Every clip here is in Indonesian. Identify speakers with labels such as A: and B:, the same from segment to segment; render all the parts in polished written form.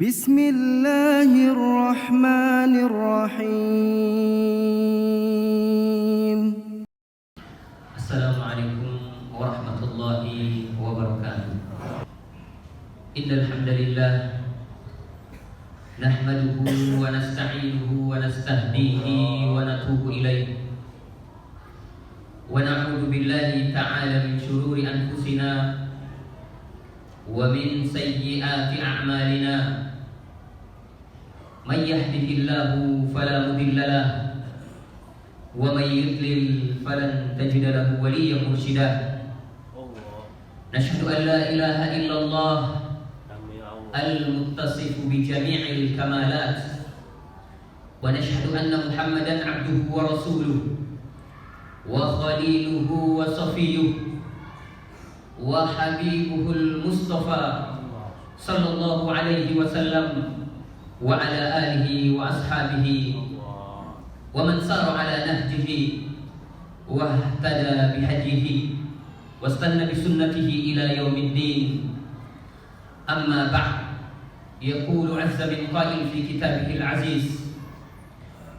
A: Bismillahirrahmanirrahim.
B: Assalamualaikum warahmatullahi wabarakatuh. Innal hamdalillah nahmaduhu wa nasta'inuhu wa nastahdihi wa natubu ilayh wa na'udzu billahi ta'ala min shururi anfusina wa min sayyiati a'malina. Man yahdihillahu fala mudilla lahu wa man yudlil falan tajida lahu waliyyan mursyida. Nashhadu an la ilaha illallah al-muttasifu bi jami'il kamalat wa nashhadu anna Muhammadan 'abduhu wa rasuluhu wa khaliluhu wa safiyyuhu wa habibuhul mustafa sallallahu alaihi wasallam wa ala alihi wa ashabihi wa man sara ala nahjihi wa ihtada bihadihi wa istanna bi sunnatihi ila yaumiddin. Amma ba'd. Yaqulu 'azza min qa'il fi kitabihil 'aziz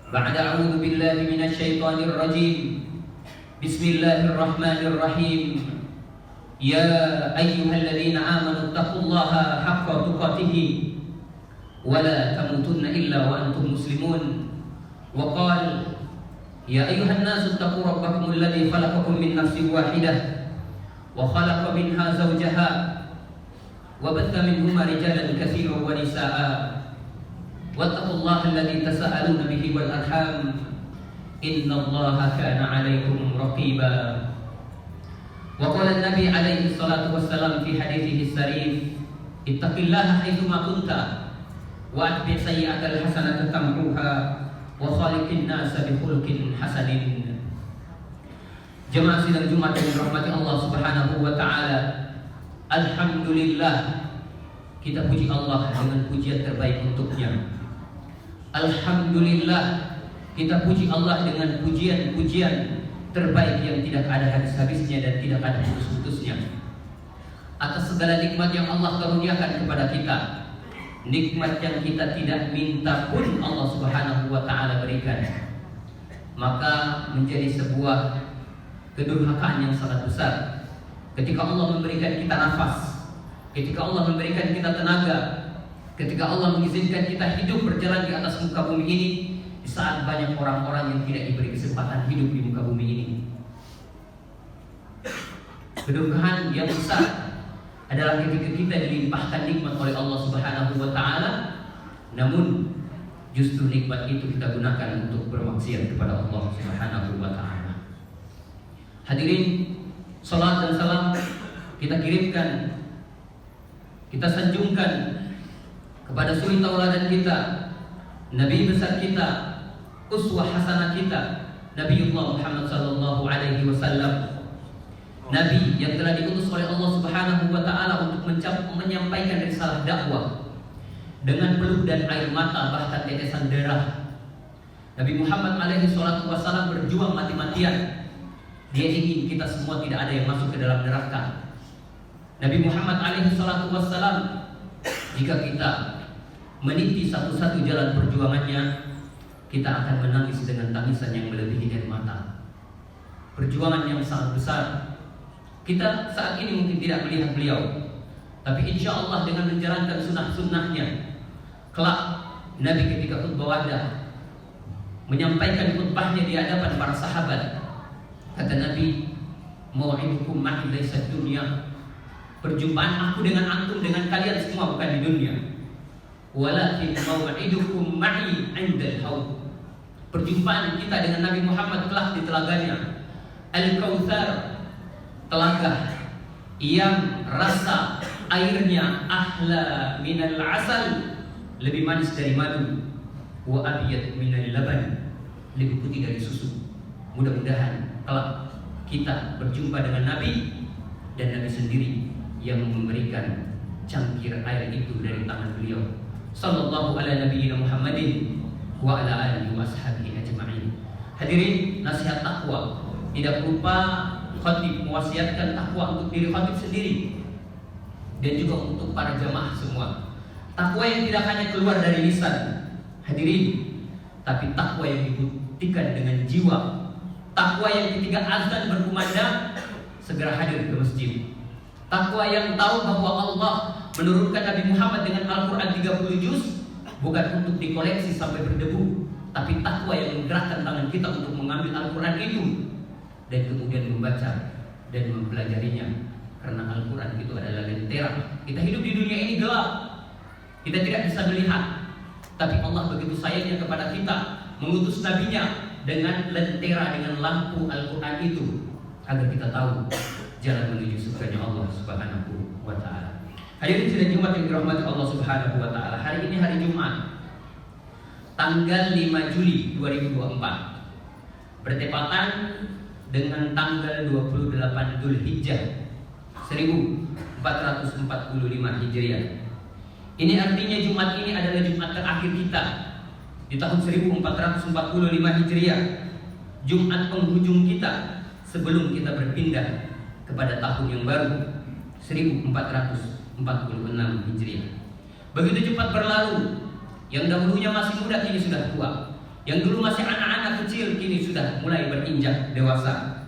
B: ba'da a'udzu billahi minasy syaithanir rajim. Bismillahirrahmanirrahim. Ya ayyuhalladzina amanu taqullaha haqqa tuqatih wa la tamutunna illa wa antum muslimun. Wa qala ya ayyuhan nasu taqu rabbakumul ladzi khalaqakum min nafsin wahidah wa khalaqa minha zawjaha wa batha minhuma rijalan katsiran wa nisaa'a wattaqullaha alladzi tasaaluna bihi wal arham innallaha kana 'alaikum raqiba. Wa qala an-nabi alaihi salatu wassalam fi hadithihi as-sarif ittaqillaha haitsu ma kunta wa atbi' sayyi'atal hasanata tamhuha wa khaliqin nasa bi khuluqin hasanin. Jemaah sidang Jumat yang dirahmati Allah Subhanahu wa taala, alhamdulillah kita puji Allah dengan pujian terbaik untuknya. Alhamdulillah kita puji Allah dengan pujian-pujian terbaik yang tidak ada habis-habisnya dan tidak ada putus-putusnya. Atas segala nikmat yang Allah karuniakan kepada kita, nikmat yang kita tidak minta pun Allah Subhanahu wa taala berikan, maka menjadi sebuah kedurhakaan yang sangat besar ketika Allah memberikan kita nafas, ketika Allah memberikan kita tenaga, ketika Allah mengizinkan kita hidup berjalan di atas muka bumi ini di saat banyak orang-orang yang tidak diberi kesempatan hidup di muka bumi ini. Kedurhakaan yang besar adalah ketika kita dilimpahkan nikmat oleh Allah Subhanahu wa taala, namun justru nikmat itu kita gunakan untuk bermaksiat kepada Allah Subhanahu wa taala. Hadirin, salat dan salam kita kirimkan, kita sanjungkan kepada suri tauladan kita, nabi besar kita, uswah hasanah kita, Nabiullah Muhammad sallallahu alaihi wasallam. Nabi yang telah diutus oleh Allah Subhanahu wa taala untuk menyampaikan risalah dakwah dengan peluh dan air mata bahkan tetesan darah. Nabi Muhammad alaihi salatu wasallam berjuang mati-matian. Dia ingin kita semua tidak ada yang masuk ke dalam neraka. Nabi Muhammad alaihi salatu wasallam, jika kita meniti satu-satu jalan perjuangannya, kita akan menangis dengan tangisan yang melebihi air mata. Perjuangan yang sangat besar. Kita saat ini mungkin tidak melihat beliau, tapi insya Allah dengan menjalankan sunnah-sunnahnya, kelak Nabi ketika khutbah wadah menyampaikan khutbahnya di hadapan para sahabat, kata Nabi, mau'idukum ma'i laisa dunya, perjumpaan aku dengan antum, dengan kalian semua bukan di dunia, walakin mau'idukum ma'i 'indal haud, perjumpaan kita dengan Nabi Muhammad kelak di telaganya Al-Kautsar, telaga yang rasa airnya ahla minal asal, lebih manis dari madu, wa abyad minal laban, lebih putih dari susu. Mudah-mudahan kelak kita berjumpa dengan Nabi dan Nabi sendiri yang memberikan cangkir air itu dari tangan beliau. Sallallahu ala nabiyyina Muhammadin wa ala alihi wa ashabihi ajma'in. Hadirin, nasihat takwa tidak lupa khatib mewasiatkan takwa untuk diri khatib sendiri dan juga untuk para jamaah semua. Takwa yang tidak hanya keluar dari lisan, hadirin, tapi takwa yang dibuktikan dengan jiwa. Takwa yang ketika azan berkumandang segera hadir ke masjid. Takwa yang tahu bahwa Allah menurunkan Nabi Muhammad dengan Al-Quran 30 juz bukan untuk dikoleksi sampai berdebu, tapi takwa yang menggerakkan tangan kita untuk mengambil Al-Quran itu dan kemudian membaca dan mempelajarinya. Karena Al-Quran itu adalah lentera. Kita hidup di dunia ini gelap, kita tidak bisa melihat, tapi Allah begitu sayangnya kepada kita mengutus nabinya dengan lentera, dengan lampu Al-Quran itu, agar kita tahu jalan menuju surganya Allah Subhanahu wa ta'ala. Hadirin sidang Jumat yang dirahmati Allah Subhanahu wa ta'ala, hari ini hari Jumat tanggal 5 Juli 2024 bertepatan dengan tanggal 28 Dzulhijjah 1445 Hijriah. Ini artinya Jumat ini adalah Jumat terakhir kita di tahun 1445 Hijriah, Jumat penghujung kita sebelum kita berpindah kepada tahun yang baru 1446 Hijriah. Begitu cepat berlalu. Yang dahulunya masih muda kini sudah tua, yang dulu masih anak-anak kecil kini sudah mulai berinjak dewasa.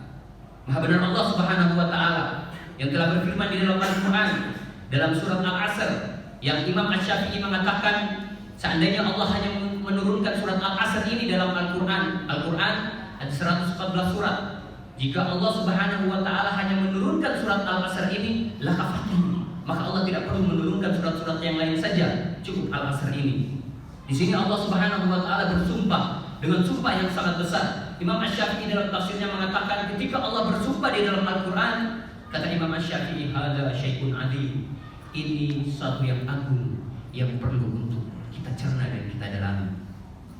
B: Maha benar Allah Subhanahu wa ta'ala yang telah berfirman di dalam Al-Quran dalam surat Al-Asr, yang Imam Asy-Syafi'i mengatakan seandainya Allah hanya menurunkan surat Al-Asr ini dalam Al-Quran ada 114 surat. Jika Allah Subhanahu wa ta'ala hanya menurunkan surat Al-Asr ini, lakafatih, maka Allah tidak perlu menurunkan surat-surat yang lain saja, cukup Al-Asr ini. Di sini Allah Subhanahu wa ta'ala bersumpah dengan sumpah yang sangat besar. Imam Asy-Syafi'i dalam tafsirnya mengatakan ketika Allah bersumpah di dalam Al-Quran, kata Imam Asy-Syafi'i, hadza syai'un 'adzim. Ini sesuatu yang agung yang perlu untuk kita cerna dan kita dalami.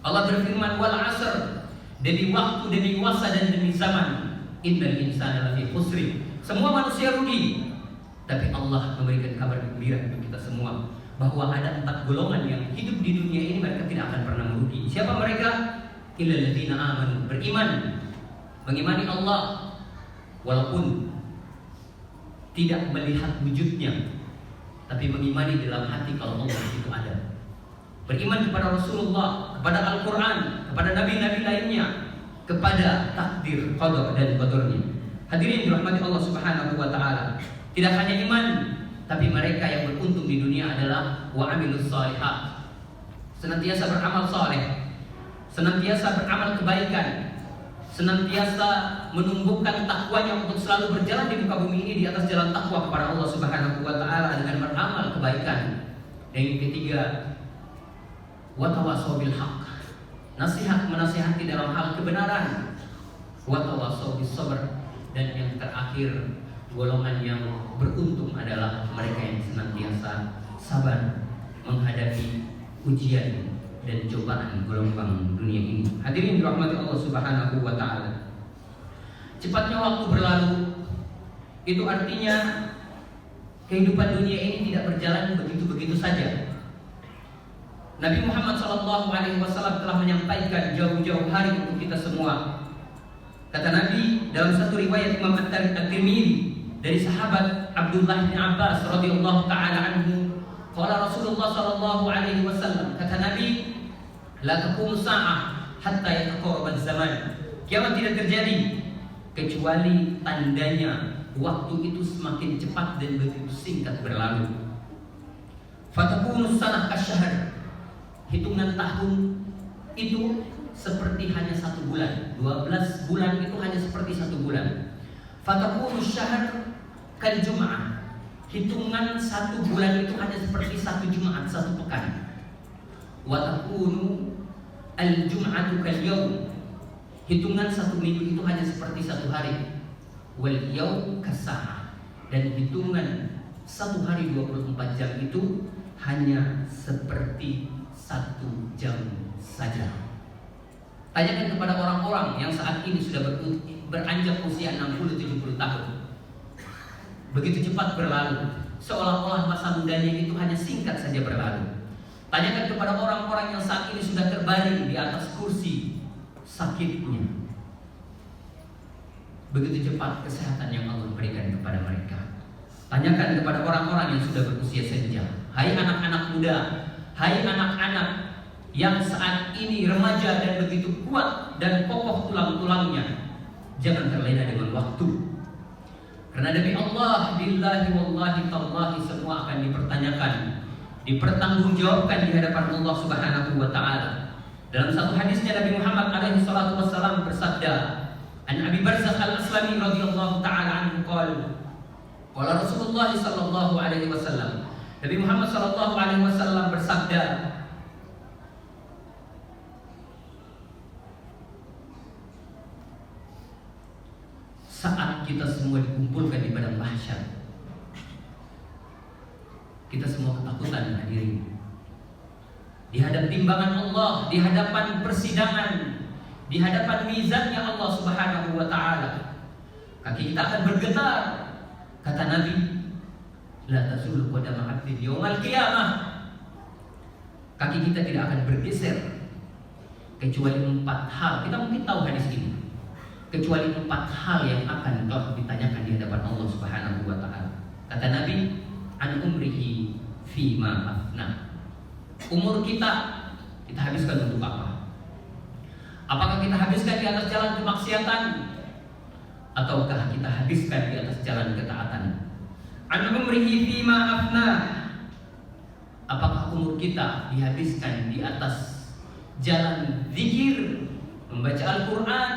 B: Allah berfirman, wal 'asr, demi waktu, demi kuasa dan demi zaman, innal insana lafi khusr. Semua manusia rugi. Tapi Allah memberikan kabar gembira untuk kita semua bahwa ada 4 golongan yang hidup di dunia ini mereka tidak akan pernah merugi. Siapa mereka? Illal ladzina amanu, beriman, mengimani Allah walaupun tidak melihat wujudnya, tapi mengimani dalam hati kalau Allah itu ada. Beriman kepada Rasulullah, kepada Al-Quran, kepada nabi-nabi lainnya, kepada takdir, qada dan qadarnya. Hadirin dirahmati Allah Subhanahu wa ta'ala. Tidak hanya iman, tapi mereka yang beruntung di dunia adalah wa amilus shalihat, senantiasa beramal saleh, senantiasa beramal kebaikan, senantiasa menumbuhkan takwanya untuk selalu berjalan di muka bumi ini di atas jalan takwa kepada Allah Subhanahu wa ta'ala dengan beramal kebaikan. Dan yang ketiga, wa tawassaw bil haqq, nasihat menasihati dalam hal kebenaran, wa tawassaw bis sabr. Dan yang terakhir, golongan yang beruntung adalah mereka yang senantiasa sabar menghadapi ujian dan cobaan gelombang dunia ini. Hadirin dirahmati Allah Subhanahu wa ta'ala. Cepatnya waktu berlalu, itu artinya kehidupan dunia ini tidak berjalan begitu-begitu saja. Nabi Muhammad SAW telah menyampaikan jauh-jauh hari untuk kita semua. Kata Nabi dalam satu riwayat Imam At-Tirmidzi dari sahabat Abdullah bin Abbas radhiyallahu taala anhu, qala Rasulullah sallallahu alaihi wasallam, kata Nabi, la taqumu sa'ah hatta yataqarrab az-zaman. Kiamat tidak terjadi kecuali tandanya waktu itu semakin cepat dan begitu singkat berlalu. Fatakunu sanah kasyahr, hitungan tahun itu seperti hanya 1 bulan. 12 bulan itu hanya seperti 1 bulan. Fatakunu syahr kal jum'ah, hitungan 1 bulan itu hanya seperti 1 Jumat, 1 pekan. Wa takunu al jum'atu kal yaum, hitungan 1 minggu itu hanya seperti 1 hari. Wal yaum kasa'ah, dan hitungan 1 hari 24 jam itu hanya seperti 1 jam saja. Tanyakan kepada orang-orang yang saat ini sudah beranjak usia 60-70 tahun. Begitu cepat berlalu, seolah-olah masa mudanya itu hanya singkat saja berlalu. Tanyakan kepada orang-orang yang saat ini sudah terbaring di atas kursi sakitnya. Begitu cepat kesehatan yang Allah berikan kepada mereka. Tanyakan kepada orang-orang yang sudah berusia senja. Hai anak-anak muda, hai anak-anak yang saat ini remaja dan begitu kuat dan kokoh tulang-tulangnya, jangan terlena dengan waktu. Karena demi Allah, billahi wallahi tallahi, semua akan dipertanyakan, dipertanggungjawabkan di hadapan Allah Subhanahu wa taala. Dalam satu hadisnya Nabi Muhammad alaihi salatu wassalam bersabda, An Abi Barzah Al-Aslami radhiyallahu taala anhu qala Rasulullah sallallahu alaihi wasallam, Nabi Muhammad sallallahu alaihi wasallam bersabda, saat kita semua dikumpulkan di padang mahsyar, kita semua ketakutan hadirin. Di hadapan timbangan Allah, di hadapan persidangan, di hadapan mizannya Allah Subhanahu wa taala, kaki kita akan bergetar. Kata Nabi, la tazulu qadama 'abdin yaumal qiyamah. Kaki kita tidak akan bergeser kecuali 4 hal. Kita mungkin tahu hadis ini. Kecuali 4 hal yang akan kelak ditanyakan di hadapan Allah Subhanahu wa taala. Kata Nabi, an umrihi fima afna. Umur kita habiskan untuk apa? Apakah kita habiskan di atas jalan kemaksiatan, ataukah kita habiskan di atas jalan ketaatan? An umrihi fima afna. Apakah umur kita dihabiskan di atas jalan zikir, membaca Al-Quran,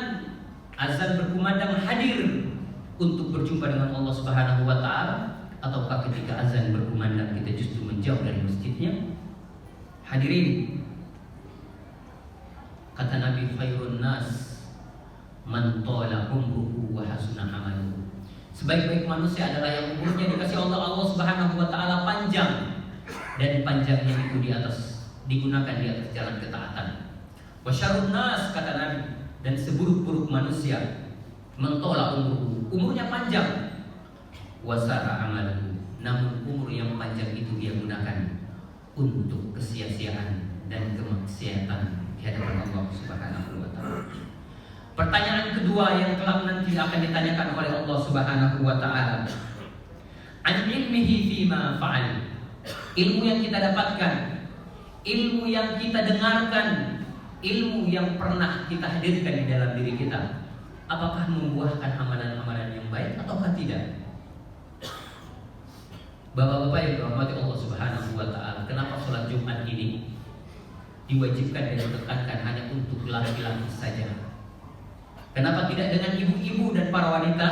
B: azan berkumandang hadir untuk berjumpa dengan Allah Subhanahu wa taala, ataukah ketika azan berkumandang kita justru menjauh dari masjidnya? Hadirin, kata Nabi, khairun nas man tala umruhu wa hasuna amaluhu. Sebaik-baik manusia adalah yang umurnya dikasih Allah Subhanahu wa taala panjang, dan panjangnya itu digunakan di atas jalan ketaatan. Wa syarrun nas, kata Nabi, dan seburuk-buruk manusia man tala umruhu, umurnya panjang, wa sara amaluhu, namun umur yang panjang itu dia gunakan untuk kesia-siaan dan kemaksiatan di hadapan Allah Subhanahu wa taala. Pertanyaan kedua yang kelak nanti akan ditanyakan oleh Allah Subhanahu wa taala, an ilmihi fima fa'al. Ilmu yang kita dapatkan, ilmu yang kita dengarkan, ilmu yang pernah kita hadirkan di dalam diri kita, apakah membuahkan amalan-amalan yang baik ataukah tidak? Bapak-bapak yang dirahmati Allah Subhanahu wa taala, kenapa sholat Jumat ini diwajibkan dan ditekankan hanya untuk laki-laki saja? Kenapa tidak dengan ibu-ibu dan para wanita?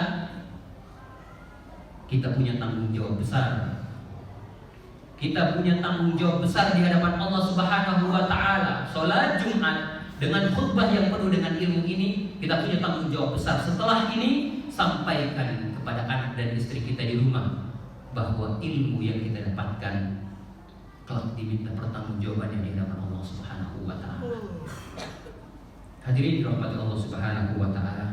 B: Kita punya tanggung jawab besar. Kita punya tanggung jawab besar di hadapan Allah Subhanahu wa taala. Sholat Jumat dengan khutbah yang penuh dengan ilmu ini, kita punya tanggung jawab besar. Setelah ini, sampaikan kepada anak dan istri kita di rumah bahwa ilmu yang kita dapatkan kelak diminta pertanggungjawabannya di hadapan Allah Subhanahu wa taala. Hadirin dirahmati Allah Subhanahu wa taala.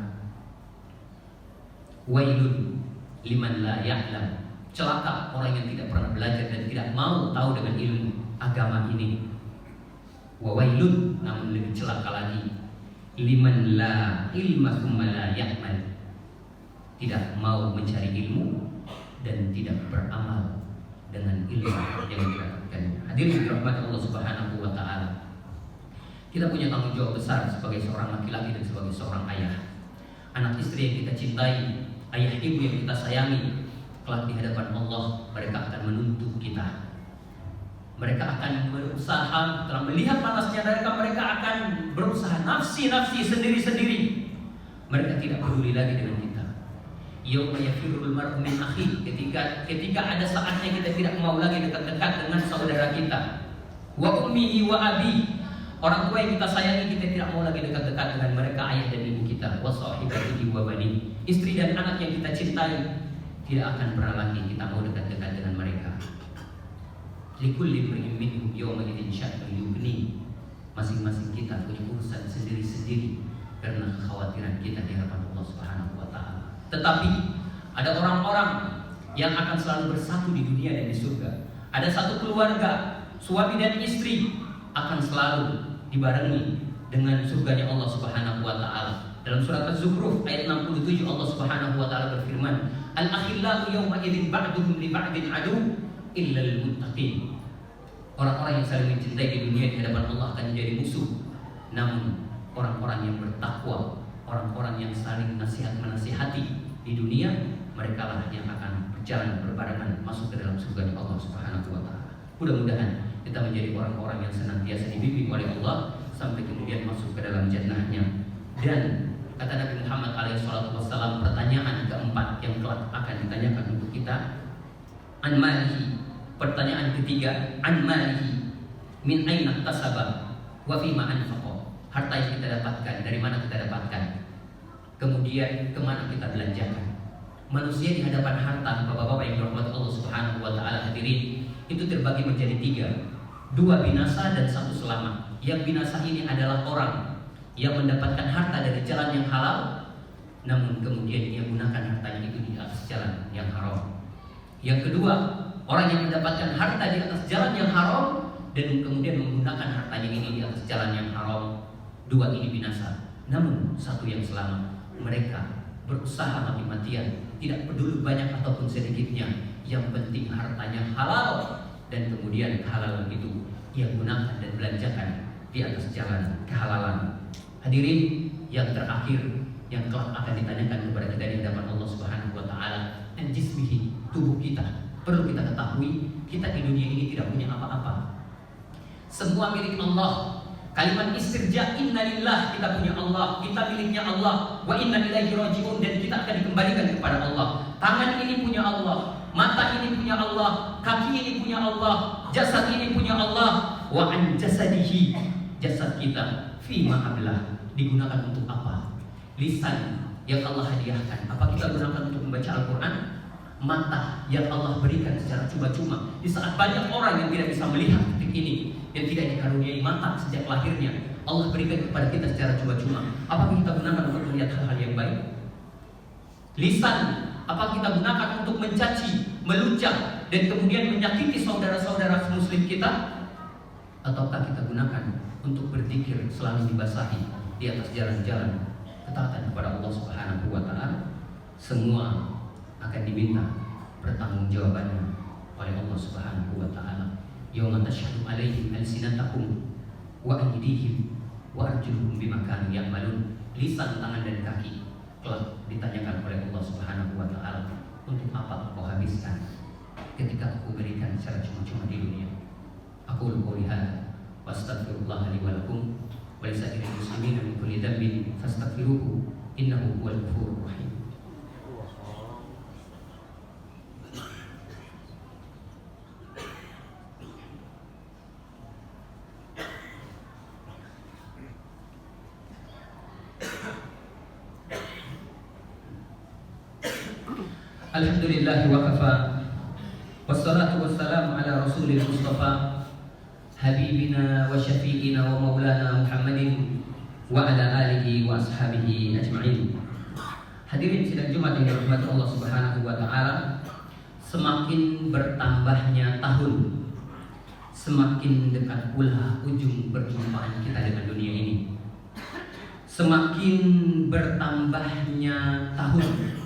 B: Wailun liman la ya'lam. Celaka orang yang tidak pernah belajar dan tidak mau tahu dengan ilmu agama ini. Wa wailun, namun lebih celaka lagi, liman la ilma tsumma la ya'mal. Tidak mau mencari ilmu dan tidak beramal dengan ilmu yang didapatkan. Hadirin dirahmati Allah Subhanahu wa taala. Kita punya tanggung jawab besar sebagai seorang laki-laki dan sebagai seorang ayah. Anak istri yang kita cintai, ayah ibu yang kita sayangi, kelak di hadapan Allah mereka akan menuntut kita. Mereka akan berusaha, telah melihat panasnya mereka akan berusaha nafsi sendiri-sendiri. Mereka tidak peduli lagi dengan kita. Yauma yafirrul mar'u min akhihi, ketika ada saatnya kita tidak mau lagi dekat-dekat dengan saudara kita. Wa ummihi wa abi, orang tua yang kita sayangi, kita tidak mau lagi dekat-dekat dengan mereka, ayah dan ibu kita. Wa sahibatihi wa bani, istri dan anak yang kita cintai, tidak akan pernah lagi kita mau dekat-dekat dengan mereka. Likulli imri'in minhum yawma idzin sya'nun yughni, masing-masing kita punya urusan sendiri-sendiri karena kekhawatiran kita di hadapan Allah Subhanahu wa taala. Tetapi ada orang-orang yang akan selalu bersatu di dunia dan di surga. Ada satu keluarga, suami dan istri, akan selalu dibarengi dengan surganya Allah Subhanahu wa taala. Dalam surat Az-Zukhruf ayat 67 Allah Subhanahu wa taala berfirman, al-akhillau yawma idzin ba'duhum li ba'din adu illa lil muttaqin. Orang-orang yang saling mencintai di dunia di hadapan Allah akan menjadi musuh. Namun orang-orang yang bertakwa, orang-orang yang saling menasihati di dunia, mereka lah yang akan berjalan berbarengan masuk ke dalam surga Allah Subhanahu wa taala. Mudah-mudahan kita menjadi orang-orang yang senantiasa dibimbing oleh Allah sampai kemudian masuk ke dalam jannahnya. Dan kata Nabi Muhammad SAW, pertanyaan keempat yang kelak akan ditanyakan untuk kita, an malihi. Pertanyaan ketiga, an malihi, min aina tasaba wa fima anfaqa. Harta yang kita dapatkan, dari mana kita dapatkan? Kemudian kemana kita belanjakan? Manusia di hadapan harta, bapak-bapak yang dirahmati Allah Subhanahu wa taala, hadirin, itu terbagi menjadi tiga. Dua binasa dan satu selamat. Yang binasa ini adalah orang yang mendapatkan harta dari jalan yang halal, namun kemudian ia gunakan hartanya itu di atas jalan yang haram. Yang kedua, orang yang mendapatkan harta di atas jalan yang haram dan kemudian menggunakan hartanya ini di atas jalan yang haram. Dua ini binasa. Namun satu yang selamat. Mereka berusaha mati-matian, tidak peduli banyak ataupun sedikitnya, yang penting hartanya halal, dan kemudian kehalalan itu ia gunakan dan belanjakan di atas jalan kehalalan. Hadirin, yang terakhir yang kelak akan ditanyakan kepada kita di hadapan Allah Subhanahu wa taala, dan jismihi, tubuh kita. Perlu kita ketahui, kita di dunia ini tidak punya apa-apa. Semua milik Allah. Kalimat istirja, inna lillah, kita punya Allah, kita miliknya Allah, wa inna ilaihi raji'un, dan kita akan dikembalikan kepada Allah. Tangan ini punya Allah, mata ini punya Allah, kaki ini punya Allah, jasad ini punya Allah. Wa an jasadihi, jasad kita fi ma'ablah, digunakan untuk apa? Lisan yang Allah hadiahkan, apa kita gunakan untuk membaca Al-Quran? Mata yang Allah berikan secara cuma-cuma. Di saat banyak orang yang tidak bisa melihat detik ini, yang tidak dikaruniai mata sejak lahirnya, Allah berikan kepada kita secara cuma-cuma. Apakah kita gunakan untuk melihat hal-hal yang baik? Lisan, apa kita gunakan untuk mencaci, meluncang, dan kemudian menyakiti saudara-saudara muslim kita? Ataukah kita gunakan untuk berzikir selalu dibasahi di atas jalan-jalan ketaatan kepada Allah Subhanahu wa taala? Semua akan diminta pertanggungjawabannya oleh Allah Subhanahu wa taala. Yauma tashhadu 'alaihim alsinatakum wa aydihim wa arjuluhum bima kanu ya'malun. Lisan, tangan dan kaki kelak ditanyakan oleh Allah Subhanahu wa taala, untuk apa kau habiskan ketika aku berikan secara cuma-cuma di dunia. Aku qouli hadza wa astaghfirullah li wa lakum wa lisa'iril muslimin min kulli dhanbin fastaghfiruhu innahu huwal ghafurur rahim. Alhamdulillah wa kafa, wassalatu wassalamu ala rasulil mustafa, habibina wa syafi'ina wa maulana Muhammadin wa ala alihi wa ashabihi ajma'in. Hadirin sidang Jumat yang dirahmati Allah Subhanahu wa taala, semakin bertambahnya tahun, semakin dekat pula ujung perjumpaan kita dengan dunia ini. Semakin bertambahnya tahun,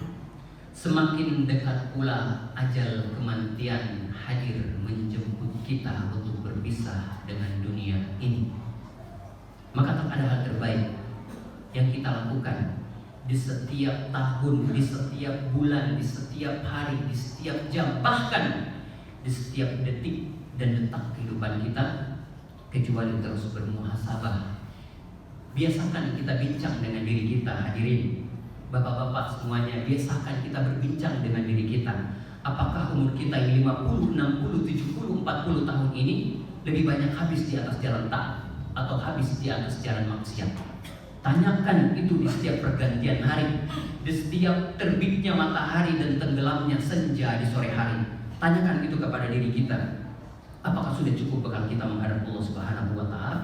B: semakin dekat pula ajal kematian hadir menjemput kita untuk berpisah dengan dunia ini. Maka tak ada hal terbaik yang kita lakukan di setiap tahun, di setiap bulan, di setiap hari, di setiap jam, bahkan di setiap detik dan detak kehidupan kita, kecuali terus bermuhasabah. Biasakan kita bincang dengan diri kita, hadirin. Bapak-bapak semuanya, biasakan kita berbincang dengan diri kita. Apakah umur kita yang 50, 60, 70, 40 tahun ini lebih banyak habis di atas jalan taat atau habis di atas jalan maksiat? Tanyakan itu di setiap pergantian hari, di setiap terbitnya matahari dan tenggelamnya senja di sore hari. Tanyakan itu kepada diri kita. Apakah sudah cukup bekal kita menghadap Allah Subhanahu wa taala,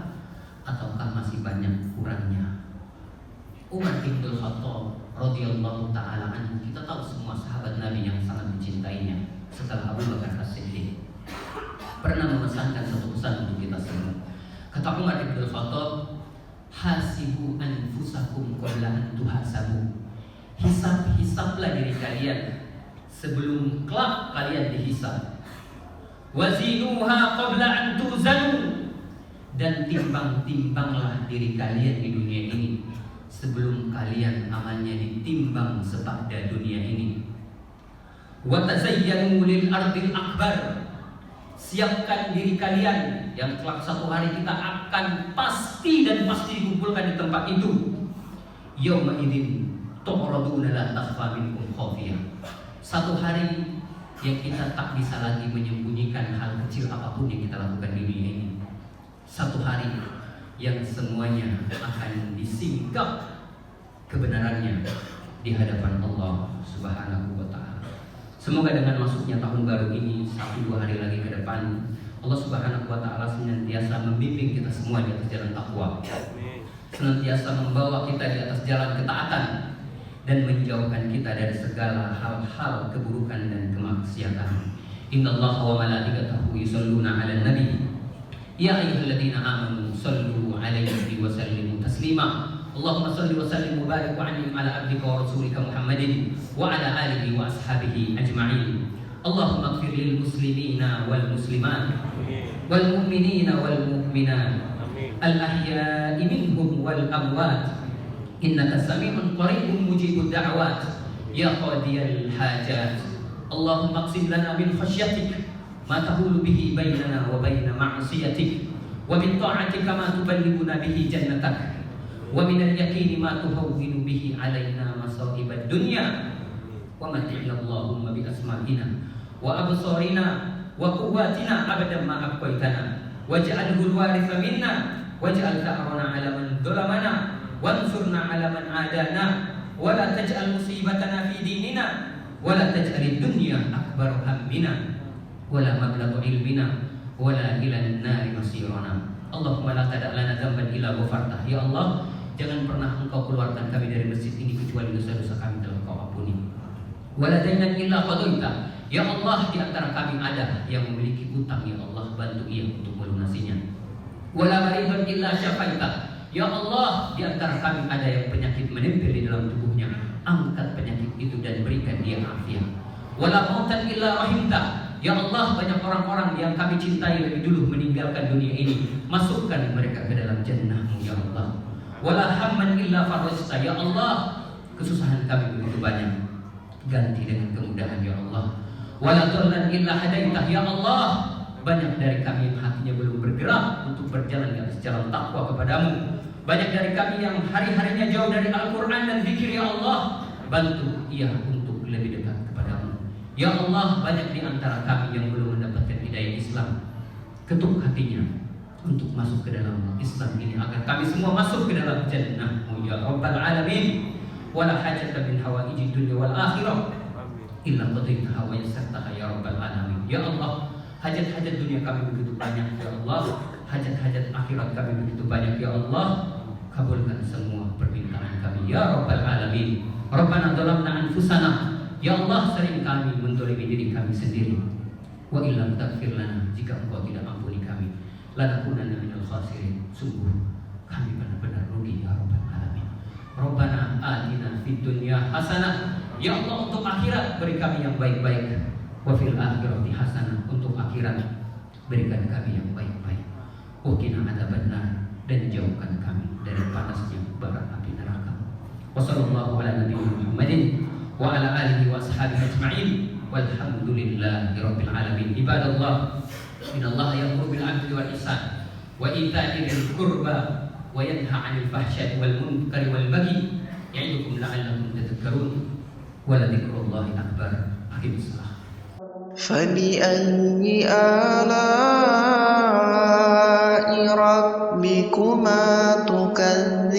B: ataukah masih banyak kurangnya? Umar bin Khattab radhiyallahu taala anhu, kita tahu semua sahabat Nabi yang sangat mencintainya setelah Abu Bakar As-Siddiq, pernah memesankan satu pesan untuk kita semua. Kata Umar bin Khattab, hasibu anfusakum qabla an tuhasabu. Hisab-hisablah diri kalian sebelum kelak kalian dihisab. Wazinuha qabla an tuzanu, dan timbang-timbanglah diri kalian di dunia ini sebelum kalian amalnya ditimbang sepada dunia ini. Wa tazayyanu lil ardil akbar, siapkan diri kalian yang kelak satu hari kita akan pasti dikumpulkan di tempat itu. Yauma idzin tu'raduna la takhfa minkum khafiyah, satu hari yang kita tak bisa lagi menyembunyikan hal kecil apapun yang kita lakukan di dunia ini. Satu hari yang semuanya akan disingkap kebenarannya di hadapan Allah Subhanahu wa ta'ala. Semoga dengan masuknya tahun baru ini 1-2 hari lagi ke depan, Allah Subhanahu wa ta'ala senantiasa membimbing kita semua di atas jalan takwa, senantiasa membawa kita di atas jalan ketaatan, dan menjauhkan kita dari segala hal-hal keburukan dan kemaksiatan. Innallaha wa malaikatahu yusholluna 'alan nabi ya ayyuhalladzina amanu shallu 'alaihi wa sallimu taslima. Allahumma shalli wa sallim wa barik wa an'im 'ala 'abdika wa rasulika Muhammadin wa 'ala alihi wa ashabihi ajma'in. Allahumma ighfir lil muslimina wal muslimat wal mu'minina wal mu'minat al ahya'i minhum wal amwat innaka sami'un qaribun mujibud da'wat ya qadiyal hajat. Allahumma aqsim lana min khasyatik ma tahulu bihi bainana wa baina ma'siyatik, wa min ta'atika ma tuballighuna bihi jannatak, wa min al-yaqini ma tuhawwinu bihi alaina masa'ibad dunya, wa mat'ina Allahumma bi asma'ina wa absarina wa quwwatina abadan ma abqaitana, waj'alhu al-waritha minna waj'al tha'rana 'ala man dhalamana wansurna 'ala man 'adana wa la taj'al musibatana fi dinina wa la taj'al ad-dunya akbar hammina wala mablaghu ilmina wala ilan nari masirana. Allahumma la tada' lana dzamban illa ghafartah. Ya Allah, jangan pernah Engkau keluarkan kami dari masjid ini kecuali dosa-dosa kami telah Engkau ampuni. Wala dainan illa qadaita. Ya Allah, di antara kami ada yang memiliki utang, ya Allah, bantu ia untuk melunasinya. Wala maridan illa syafaita. Ya Allah, di antara kami ada yang penyakit menempel di dalam tubuhnya, angkat penyakit itu dan berikan dia afiat. Wala mautan illa rahimta. Ya Allah, banyak orang-orang yang kami cintai lebih dulu meninggalkan dunia ini, masukkan mereka ke dalam jannah-Mu ya Allah. Wala hamman illa farajta. Ya Allah, kesusahan kami begitu banyak, ganti dengan kemudahan ya Allah. Wala dhallan illa hadaitah. Ya Allah, banyak dari kami yang hatinya belum bergerak untuk berjalan di atas jalan takwa kepadamu. Banyak dari kami yang hari-harinya jauh dari Al-Quran dan zikir ya Allah, bantu ia untuk lebih dekat kepadamu. Ya Allah, banyak di antara kami yang belum mendapatkan hidayah Islam, ketuk hatinya untuk masuk ke dalam Islam ini agar kami semua masuk ke dalam jannah-Mu ya Rabbal Alamin. Wala hajata min hawaijid dunya wal akhirah illa qadaitaha wa yassartaha ya Rabbal Alamin. Ya Allah, hajat-hajat dunia kami begitu banyak ya Allah, hajat-hajat akhirat kami begitu banyak ya Allah, kabulkan semua permintaan kami ya Rabbal Alamin. Rabbana dhalamna anfusana. Ya Allah, sering kami mendolimi diri kami sendiri. Wa illam taghfir lana, jika Engkau tidak ampuni kami, lanakunanna minal khasirin, sungguh kami benar-benar rugi ya Rabbal Alamin. Rabbana atina fid dunya hasanah. Ya Allah, untuk akhirat beri kami yang baik-baik. Wa fil akhirati hasanah, untuk akhirat berikan kami yang baik-baik. Wa qina adzabannar, dan jauhkan kami dari panasnya bara api neraka. Wa sallallahu ala nabiyina Muhammadin wa ala alihi wa ashabihi ajma'in walhamdulillahi rabbil alamin. Ibadallah, innallaha ya'muru bil 'adli wal ihsan wa ita'i dzil qurba wa yanha 'anil fahsya'i wal munkari wal baghi ya'idukum la'allakum tadhakkarun wa la dzikrullahi akbar. Aqimus shalah.
C: فبأي آلاء ربكما تكذبان